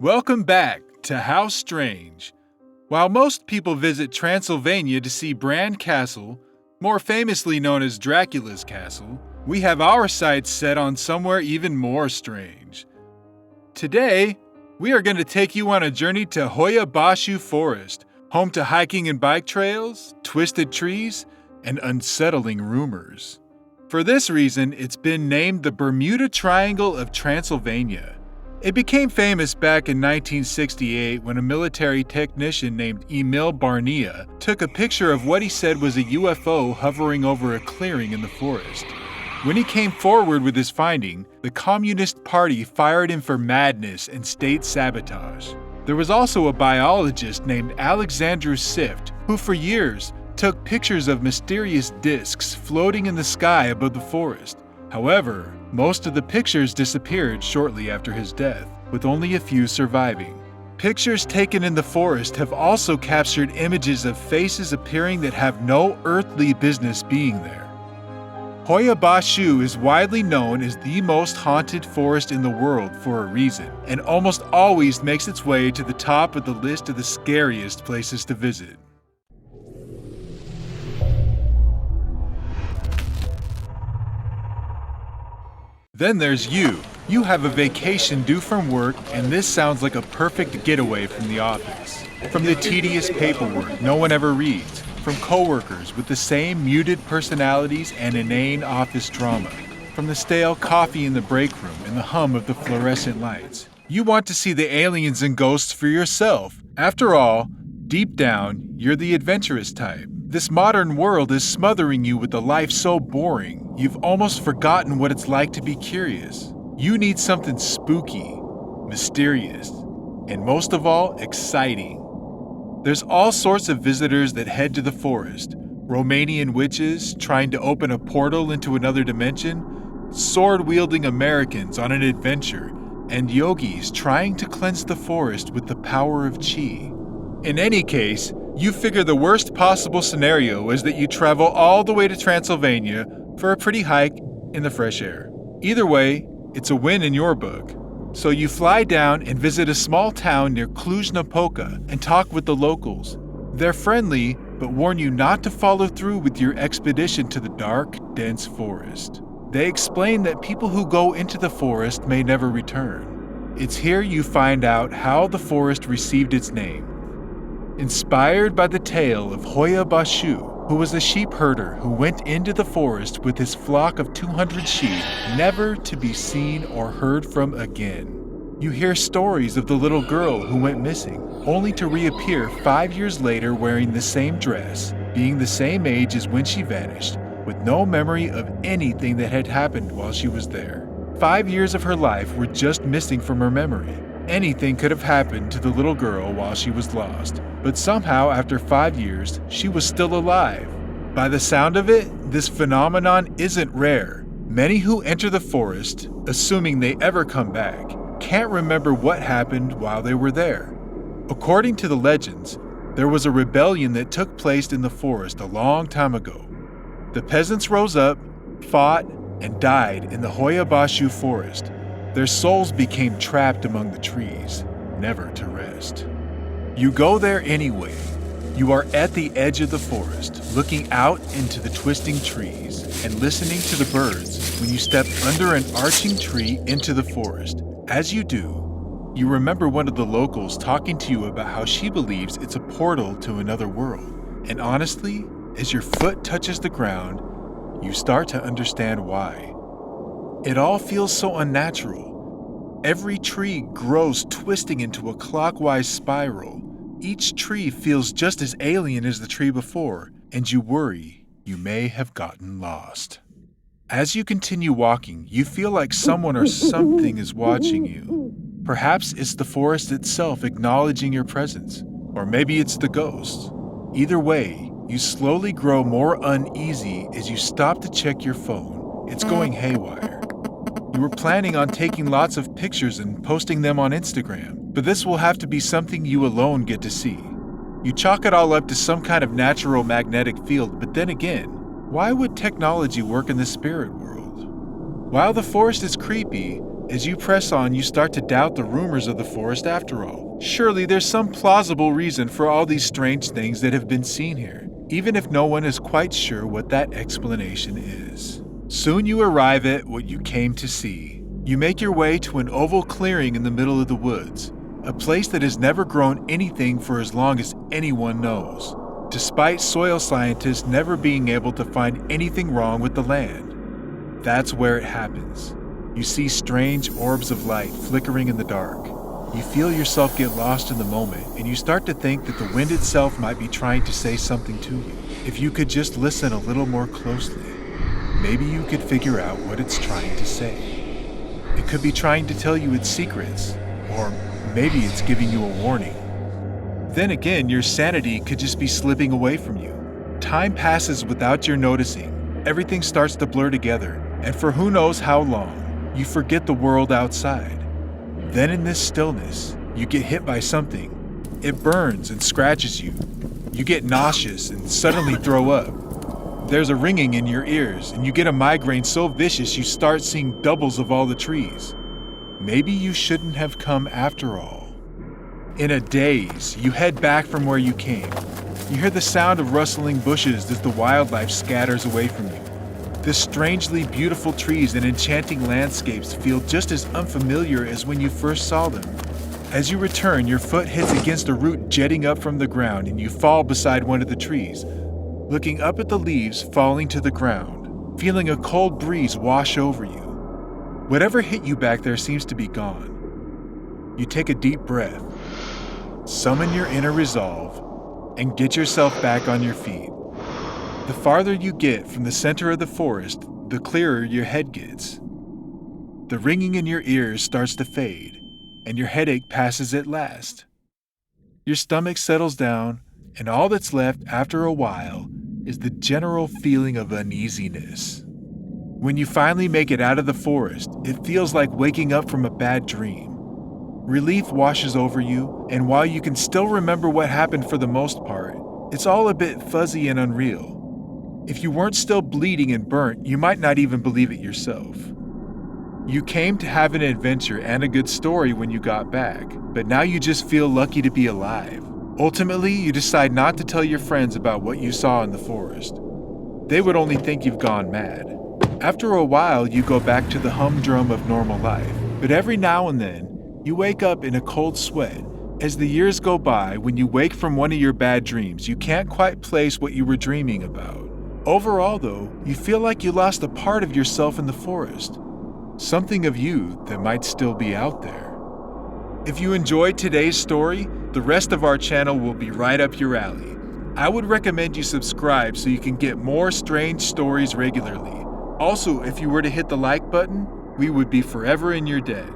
Welcome back to How Strange. While most people visit Transylvania to see Bran Castle, more famously known as Dracula's castle, we have our sights set on somewhere even more strange. Today, we are going to take you on a journey to Hoia Baciu Forest, home to hiking and bike trails, twisted trees, and unsettling rumors. For this reason, it's been named the Bermuda Triangle of Transylvania. It became famous back in 1968 when a military technician named Emil Barnea took a picture of what he said was a UFO hovering over a clearing in the forest. When he came forward with his finding, the Communist Party fired him for madness and state sabotage. There was also a biologist named Alexandra Sift who for years took pictures of mysterious discs floating in the sky above the forest. However, most of the pictures disappeared shortly after his death, with only a few surviving. Pictures taken in the forest have also captured images of faces appearing that have no earthly business being there. Hoia Baciu is widely known as the most haunted forest in the world for a reason, and almost always makes its way to the top of the list of the scariest places to visit. Then there's you. You have a vacation due from work, and this sounds like a perfect getaway from the office. From the tedious paperwork no one ever reads, from coworkers with the same muted personalities and inane office drama, from the stale coffee in the break room and the hum of the fluorescent lights. You want to see the aliens and ghosts for yourself. After all, deep down, you're the adventurous type. This modern world is smothering you with a life so boring, you've almost forgotten what it's like to be curious. You need something spooky, mysterious, and most of all, exciting. There's all sorts of visitors that head to the forest. Romanian witches trying to open a portal into another dimension, sword-wielding Americans on an adventure, and yogis trying to cleanse the forest with the power of chi. In any case, you figure the worst possible scenario is that you travel all the way to Transylvania for a pretty hike in the fresh air. Either way, it's a win in your book. So you fly down and visit a small town near Cluj-Napoca and talk with the locals. They're friendly, but warn you not to follow through with your expedition to the dark, dense forest. They explain that people who go into the forest may never return. It's here you find out how the forest received its name. Inspired by the tale of Hoia Baciu, who was a sheep herder who went into the forest with his flock of 200 sheep, never to be seen or heard from again. You hear stories of the little girl who went missing, only to reappear 5 years later wearing the same dress, being the same age as when she vanished, with no memory of anything that had happened while she was there. 5 years of her life were just missing from her memory. Anything could have happened to the little girl while she was lost, but somehow after 5 years, she was still alive. By the sound of it, this phenomenon isn't rare. Many who enter the forest, assuming they ever come back, can't remember what happened while they were there. According to the legends, there was a rebellion that took place in the forest a long time ago. The peasants rose up, fought, and died in the Hoia Baciu Forest. Their souls became trapped among the trees, never to rest. You go there anyway. You are at the edge of the forest, looking out into the twisting trees and listening to the birds when you step under an arching tree into the forest. As you do, you remember one of the locals talking to you about how she believes it's a portal to another world. And honestly, as your foot touches the ground, you start to understand why. It all feels so unnatural. Every tree grows twisting into a clockwise spiral. Each tree feels just as alien as the tree before, and you worry you may have gotten lost. As you continue walking, you feel like someone or something is watching you. Perhaps it's the forest itself acknowledging your presence, or maybe it's the ghosts. Either way, you slowly grow more uneasy as you stop to check your phone. It's going haywire. You were planning on taking lots of pictures and posting them on Instagram, but this will have to be something you alone get to see. You chalk it all up to some kind of natural magnetic field, but then again, why would technology work in the spirit world? While the forest is creepy, As you press on, you start to doubt the rumors of the forest after all. Surely there's some plausible reason for all these strange things that have been seen here, even if no one is quite sure what that explanation is. Soon you arrive at what you came to see. You make your way to an oval clearing in the middle of the woods, a place that has never grown anything for as long as anyone knows, despite soil scientists never being able to find anything wrong with the land. That's where it happens. You see strange orbs of light flickering in the dark. You feel yourself get lost in the moment, and you start to think that the wind itself might be trying to say something to you. If you could just listen a little more closely, maybe you could figure out what it's trying to say. It could be trying to tell you its secrets, or maybe it's giving you a warning. Then again, your sanity could just be slipping away from you. Time passes without your noticing. Everything starts to blur together, and for who knows how long, you forget the world outside. Then in this stillness, you get hit by something. It burns and scratches you. You get nauseous and suddenly throw up. There's a ringing in your ears, and you get a migraine so vicious you start seeing doubles of all the trees. Maybe you shouldn't have come after all. In a daze, you head back from where you came. You hear the sound of rustling bushes as the wildlife scatters away from you. The strangely beautiful trees and enchanting landscapes feel just as unfamiliar as when you first saw them. As you return, your foot hits against a root jetting up from the ground and you fall beside one of the trees, looking up at the leaves falling to the ground, feeling a cold breeze wash over you. Whatever hit you back there seems to be gone. You take a deep breath, summon your inner resolve, and get yourself back on your feet. The farther you get from the center of the forest, the clearer your head gets. The ringing in your ears starts to fade, and your headache passes at last. Your stomach settles down, and all that's left after a while is the general feeling of uneasiness. When you finally make it out of the forest, it feels like waking up from a bad dream. Relief washes over you, and while you can still remember what happened for the most part, it's all a bit fuzzy and unreal. If you weren't still bleeding and burnt, you might not even believe it yourself. You came to have an adventure and a good story when you got back, but now you just feel lucky to be alive. Ultimately, you decide not to tell your friends about what you saw in the forest. They would only think you've gone mad. After a while, you go back to the humdrum of normal life, but every now and then, you wake up in a cold sweat. As the years go by, when you wake from one of your bad dreams, you can't quite place what you were dreaming about. Overall, though, you feel like you lost a part of yourself in the forest. Something of you that might still be out there. If you enjoyed today's story, the rest of our channel will be right up your alley. I would recommend you subscribe so you can get more strange stories regularly. Also, if you were to hit the like button, we would be forever in your debt.